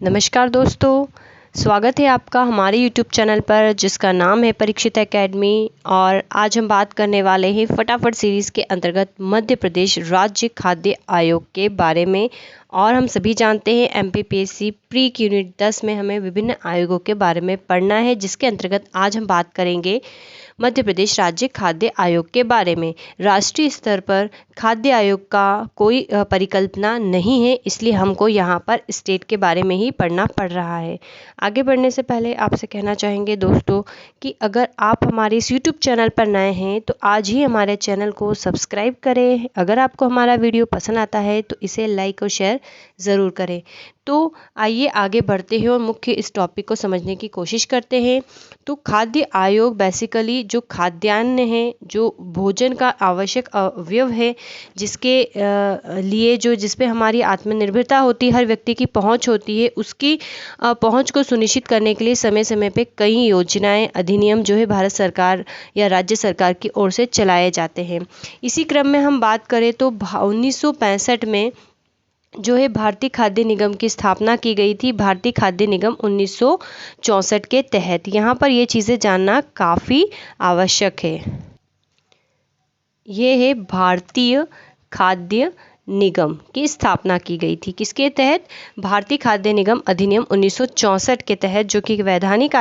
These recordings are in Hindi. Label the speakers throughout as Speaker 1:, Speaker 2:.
Speaker 1: नमस्कार दोस्तों, स्वागत है आपका हमारे YouTube चैनल पर जिसका नाम है परीक्षित एकेडमी। और आज हम बात करने वाले हैं फटाफट सीरीज़ के अंतर्गत मध्य प्रदेश राज्य खाद्य आयोग के बारे में। और हम सभी जानते हैं MPPSC प्री यूनिट 10 में हमें विभिन्न आयोगों के बारे में पढ़ना है, जिसके अंतर्गत आज हम बात करेंगे मध्य प्रदेश राज्य खाद्य आयोग के बारे में। राष्ट्रीय स्तर पर खाद्य आयोग का कोई परिकल्पना नहीं है, इसलिए हमको यहाँ पर स्टेट के बारे में ही पढ़ना पड़ रहा है। आगे बढ़ने से पहले आपसे कहना चाहेंगे दोस्तों कि अगर आप हमारे इस YouTube चैनल पर नए हैं तो आज ही हमारे चैनल को सब्सक्राइब करें। अगर आपको हमारा वीडियो पसंद आता है तो इसे लाइक और शेयर ज़रूर करें। तो आइए आगे बढ़ते हैं और मुख्य इस टॉपिक को समझने की कोशिश करते हैं। तो खाद्य आयोग बेसिकली जो खाद्यान्न है, जो भोजन का आवश्यक अवयव है, जिसके लिए जिस पे हमारी आत्मनिर्भरता होती है, हर व्यक्ति की पहुंच होती है, उसकी पहुंच को सुनिश्चित करने के लिए समय समय पे कई योजनाएं, अधिनियम जो है भारत सरकार या राज्य सरकार की ओर से चलाए जाते हैं। इसी क्रम में हम बात करें तो 1965 में जो है भारतीय खाद्य निगम की स्थापना की गई थी। भारतीय खाद्य निगम 1964 के तहत। यहाँ पर ये चीज़ें जानना काफ़ी आवश्यक है। ये है भारतीय खाद्य निगम की स्थापना की गई थी। किसके तहत? भारतीय खाद्य निगम अधिनियम 1964 के तहत, जो कि वैधानिक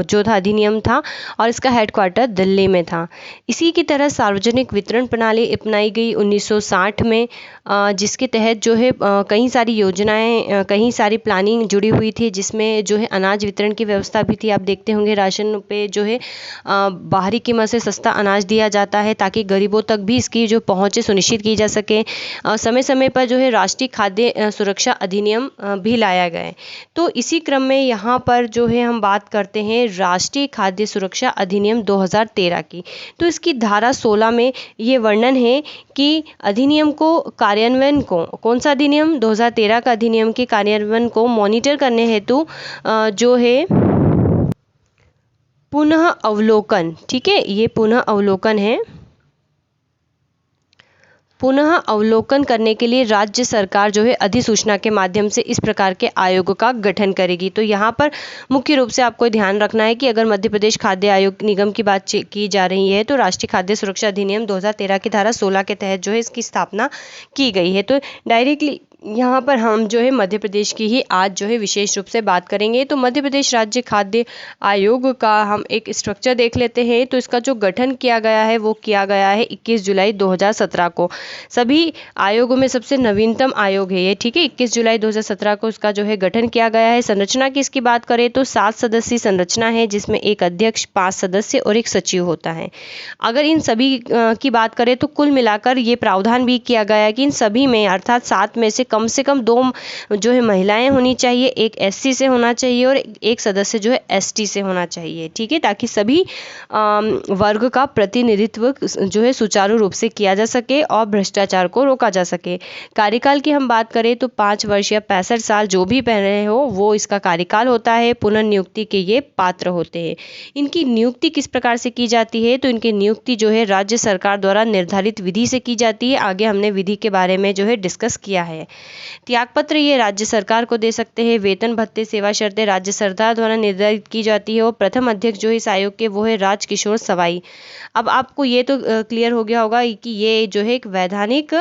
Speaker 1: जो था अधिनियम था और इसका हेडक्वार्टर दिल्ली में था। इसी की तरह सार्वजनिक वितरण प्रणाली अपनाई गई 1960 में, जिसके तहत जो है कई सारी योजनाएं, कई सारी प्लानिंग जुड़ी हुई थी, जिसमें जो है अनाज वितरण की व्यवस्था भी थी। आप देखते होंगे राशन पे जो है बाहरी कीमत से सस्ता अनाज दिया जाता है, ताकि गरीबों तक भी इसकी जो पहुँच सुनिश्चित की जा सके। समय समय पर जो है राष्ट्रीय खाद्य सुरक्षा अधिनियम भी लाया गया है। तो इसी क्रम में यहाँ पर जो है हम बात करते हैं राष्ट्रीय खाद्य सुरक्षा अधिनियम 2013 की। तो इसकी धारा 16 में ये वर्णन है कि अधिनियम को कार्यान्वयन को, कौन सा अधिनियम? 2013 का अधिनियम के कार्यान्वयन को मॉनिटर करने हेतु जो है पुनः अवलोकन, ठीक है, ये पुनः अवलोकन है। पुनः अवलोकन करने के लिए राज्य सरकार जो है अधिसूचना के माध्यम से इस प्रकार के आयोगों का गठन करेगी। तो यहाँ पर मुख्य रूप से आपको ध्यान रखना है कि अगर मध्य प्रदेश खाद्य आयोग निगम की बात की जा रही है तो राष्ट्रीय खाद्य सुरक्षा अधिनियम 2013 की धारा 16 के तहत जो है इसकी स्थापना की गई है। तो डायरेक्टली यहाँ पर हम जो है मध्य प्रदेश की ही आज जो है विशेष रूप से बात करेंगे। तो मध्य प्रदेश राज्य खाद्य आयोग का हम एक स्ट्रक्चर देख लेते हैं। तो इसका जो गठन किया गया है वो किया गया है 21 जुलाई 2017 को। सभी आयोगों में सबसे नवीनतम आयोग है ये, ठीक है। 21 जुलाई 2017 को इसका जो है गठन किया गया है। संरचना की इसकी बात करें तो 7 सदस्यीय संरचना है, जिसमें एक अध्यक्ष, 5 सदस्य और एक सचिव होता है। अगर इन सभी की बात करें तो कुल मिलाकर ये प्रावधान भी किया गया है कि इन सभी में अर्थात 7 में से कम 2 जो है महिलाएं होनी चाहिए, एक SC से होना चाहिए और एक सदस्य जो है ST से होना चाहिए, ठीक है, ताकि सभी वर्ग का प्रतिनिधित्व जो है सुचारू रूप से किया जा सके और भ्रष्टाचार को रोका जा सके। कार्यकाल की हम बात करें तो 5 वर्ष या 65 साल जो भी पहन रहे हो वो इसका कार्यकाल होता है। पुनर्नियुक्ति के ये पात्र होते हैं। इनकी नियुक्ति किस प्रकार से की जाती है? तो इनकी नियुक्ति जो है राज्य सरकार द्वारा निर्धारित विधि से की जाती है। आगे हमने विधि के बारे में जो है डिस्कस किया है। त्यागपत्र ये राज्य सरकार को दे सकते हैं। वेतन भत्ते सेवा शर्तें राज्य सरकार द्वारा निर्धारित की जाती है। और प्रथम अध्यक्ष जो इस आयोग के वो है राजकिशोर सवाई। अब आपको ये तो क्लियर हो गया होगा कि ये जो है एक वैधानिक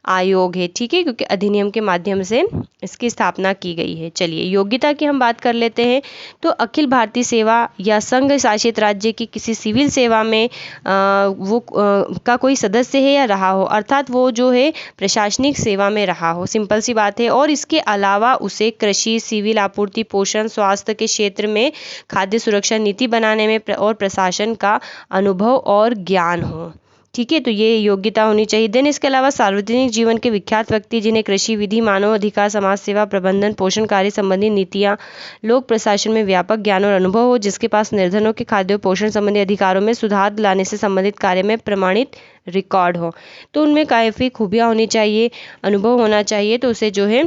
Speaker 1: आयोग है, ठीक है, क्योंकि अधिनियम के माध्यम से इसकी स्थापना की गई है। चलिए योग्यता की हम बात कर लेते हैं। तो अखिल भारतीय सेवा या संघ शासित राज्य की किसी सिविल सेवा में का कोई सदस्य है या रहा हो, अर्थात वो जो है प्रशासनिक सेवा में रहा हो, सिंपल सी बात है। और इसके अलावा उसे कृषि, सिविल आपूर्ति, पोषण, स्वास्थ्य के क्षेत्र में खाद्य सुरक्षा नीति बनाने में और प्रशासन का अनुभव और ज्ञान हो, ठीक है। तो ये योग्यता होनी चाहिए। देन इसके अलावा सार्वजनिक जीवन के विख्यात व्यक्ति जिन्हें कृषि, विधि, मानव अधिकार, समाज सेवा, प्रबंधन, पोषण कार्य संबंधी नीतियाँ, लोक प्रशासन में व्यापक ज्ञान और अनुभव हो, जिसके पास निर्धनों के खाद्य और पोषण संबंधी अधिकारों में सुधार लाने से संबंधित कार्य में प्रमाणित रिकॉर्ड हो। तो उनमें काफ़ी खूबियाँ होनी चाहिए, अनुभव होना चाहिए, तो उसे जो है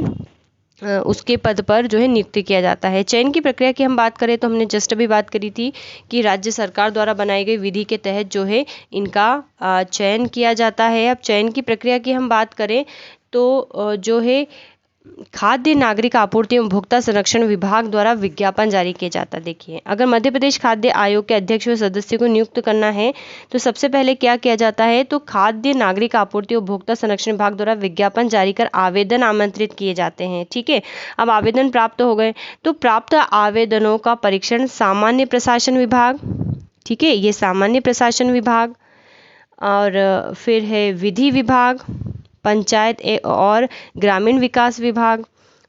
Speaker 1: उसके पद पर जो है नियुक्त किया जाता है। चयन की प्रक्रिया की हम बात करें तो हमने जस्ट अभी बात करी थी कि राज्य सरकार द्वारा बनाई गई विधि के तहत जो है इनका चयन किया जाता है। अब चयन की प्रक्रिया की हम बात करें तो जो है खाद्य नागरिक आपूर्ति एवं उपभोक्ता संरक्षण विभाग द्वारा विज्ञापन जारी किया जाता है। देखिए, अगर मध्य प्रदेश खाद्य आयोग के अध्यक्ष व सदस्य को नियुक्त करना है तो सबसे पहले क्या किया जाता है, तो खाद्य नागरिक आपूर्ति उपभोक्ता संरक्षण विभाग द्वारा विज्ञापन जारी कर आवेदन आमंत्रित किए जाते हैं। ठीक है, अब आवेदन प्राप्त हो गए तो प्राप्त आवेदनों का परीक्षण सामान्य प्रशासन विभाग, ठीक है, ये सामान्य प्रशासन विभाग, और फिर है विधि विभाग, पंचायत और ग्रामीण विकास विभाग,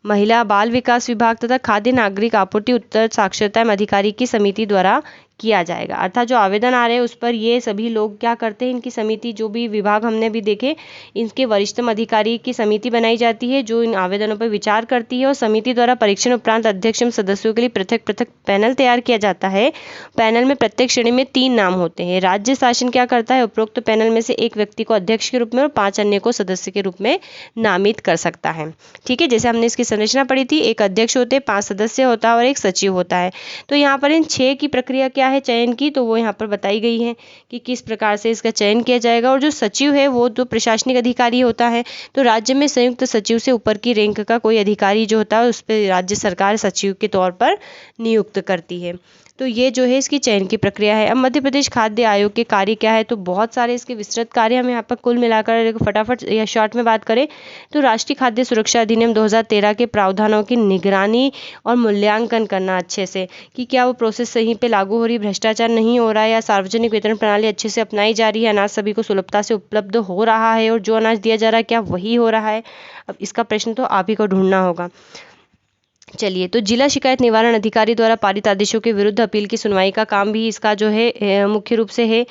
Speaker 1: महिला बाल विकास विभाग तथा खाद्य नागरिक आपूर्ति उत्तर साक्षरता एवं अधिकारी की समिति द्वारा किया जाएगा। अर्थात जो आवेदन आ रहे हैं उस पर ये सभी लोग क्या करते हैं, इनकी समिति, जो भी विभाग हमने भी देखे, इनके वरिष्ठतम अधिकारी की समिति बनाई जाती है जो इन आवेदनों पर विचार करती है, और समिति द्वारा परीक्षण उपरांत अध्यक्ष एवं सदस्यों के लिए पृथक पृथक पैनल तैयार किया जाता है। पैनल में प्रत्येक श्रेणी में 3 नाम होते हैं। राज्य शासन क्या करता है, उपरोक्त पैनल में से एक व्यक्ति को अध्यक्ष के रूप में और 5 अन्य को सदस्य के रूप में नामित कर सकता है। ठीक है, जैसे हमने इसकी संरचना पढ़ी थी, एक अध्यक्ष होते हैं, 5 सदस्य होता है और एक सचिव होता है। तो यहाँ पर इन 6 की प्रक्रिया क्या है चयन की, तो वो यहाँ पर बताई गई है कि किस प्रकार से इसका चयन किया जाएगा। और जो सचिव है वो जो प्रशासनिक अधिकारी होता है, तो राज्य में संयुक्त सचिव से ऊपर की रैंक का कोई अधिकारी जो होता है उस पर राज्य सरकार सचिव के तौर पर नियुक्त करती है। तो ये जो है इसकी चयन की प्रक्रिया है। अब मध्य प्रदेश खाद्य आयोग के कार्य क्या है, तो बहुत सारे इसके विस्तृत कार्य हम यहाँ पर कुल मिलाकर फटाफट या शॉर्ट में बात करें तो राष्ट्रीय खाद्य सुरक्षा अधिनियम 2013 के प्रावधानों की निगरानी और मूल्यांकन करना अच्छे से, कि क्या वो प्रोसेस सही पे लागू हो रही, भ्रष्टाचार नहीं हो रहा है, या सार्वजनिक वितरण प्रणाली अच्छे से अपनाई जा रही है, अनाज सभी को सुलभता से उपलब्ध हो रहा है, और जो अनाज दिया जा रहा है क्या वही हो रहा है। अब इसका प्रश्न तो आप ही को ढूंढना होगा। चलिए, तो जिला शिकायत निवारण अधिकारी द्वारा पारित आदेशों के विरुद्ध अपील की सुनवाई का काम भी इसका जो है मुख्य रूप से है।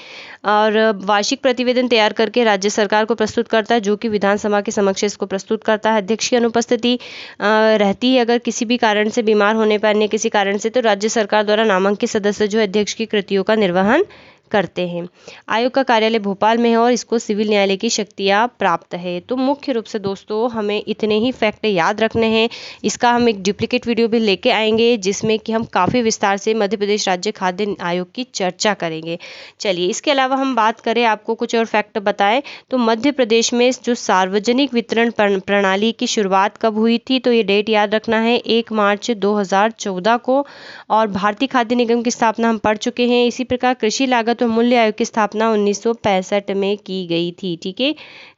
Speaker 1: और वार्षिक प्रतिवेदन तैयार करके राज्य सरकार को प्रस्तुत करता है, जो कि विधानसभा के समक्ष इसको प्रस्तुत करता है। अध्यक्ष की अनुपस्थिति रहती है अगर किसी भी कारण से, बीमार होने पर, अन्य किसी कारण से, तो राज्य सरकार द्वारा नामांकित सदस्य जो अध्यक्ष की कृतियों का निर्वहन करते हैं। आयोग का कार्यालय भोपाल में है और इसको सिविल न्यायालय की शक्तियाँ प्राप्त है। तो मुख्य रूप से दोस्तों हमें इतने ही फैक्ट याद रखने हैं। इसका हम एक डुप्लीकेट वीडियो भी लेके आएंगे जिसमें कि हम काफ़ी विस्तार से मध्य प्रदेश राज्य खाद्य आयोग की चर्चा करेंगे। चलिए, इसके अलावा हम बात करें, आपको कुछ और फैक्ट बताएं तो मध्य प्रदेश में जो सार्वजनिक वितरण प्रणाली की शुरुआत कब हुई थी, तो ये डेट याद रखना है 1 मार्च 2014 को। और भारतीय खाद्य निगम की स्थापना हम पढ़ चुके हैं। इसी प्रकार कृषि लागत और मूल्य आयोग की स्थापना 1965 में की गई थी। ठीक है,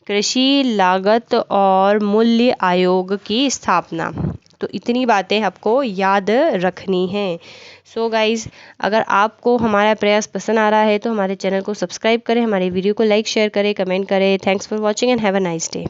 Speaker 1: कृषि लागत और मूल्य आयोग की स्थापना। तो इतनी बातें आपको याद रखनी है। सो गाइज, अगर आपको हमारा प्रयास पसंद आ रहा है तो हमारे चैनल को सब्सक्राइब करें, हमारे वीडियो को लाइक शेयर करें, कमेंट करें। Thanks for watching and have a nice day.